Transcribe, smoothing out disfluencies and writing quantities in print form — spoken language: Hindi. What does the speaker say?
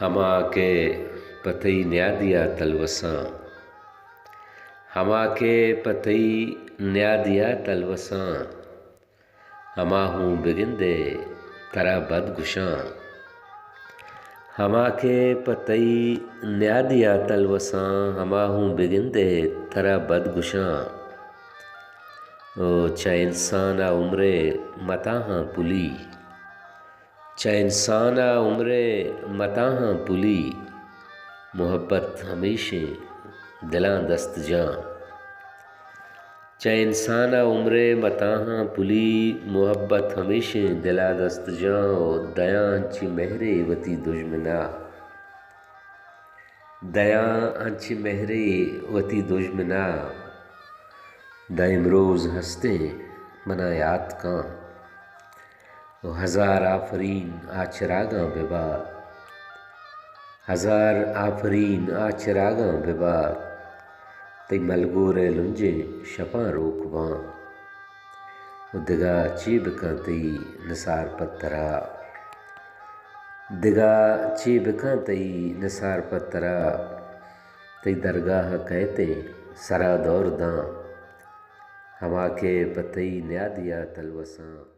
हमा के पतई न्या दिया तलवसां, हमा के पतई न्या दिया तलवसां, हमा हूँ बिगिंदे तरा बदगुशां। हमा के पतई न्या दिया तलवसां, हमा हूँ बिगिंदे तरा बदगुशां। ओ चा इंसाना उम्रे मताहां पुली, चा इंसाना उम्रे मताहां पुली, मोहब्बत हमेशे दिलां दस्त जां। चा इंसाना उम्रे मताहां पुली, मोहब्बत हमेशे दिला दस्त जां। दयां अंची मेहरे वती दुश्मना, दयां अंची मेहरे वती दुश्मना, दाइम रोज़ हंसते मना याद कां। हजार आफरीन आ चिरागां बेबाद, हजार आफरीन आ चिरागां बेबाद, तई मलगोरे लुंजे शपां रोकबां। दिगा ची बिकां तई निसार पत्तरा, दिगा ची बिकां तई निसार पत्तरा, तई दरगाह कहते सरा दौर दां। हमा के पतई न्या दिया तलवसां।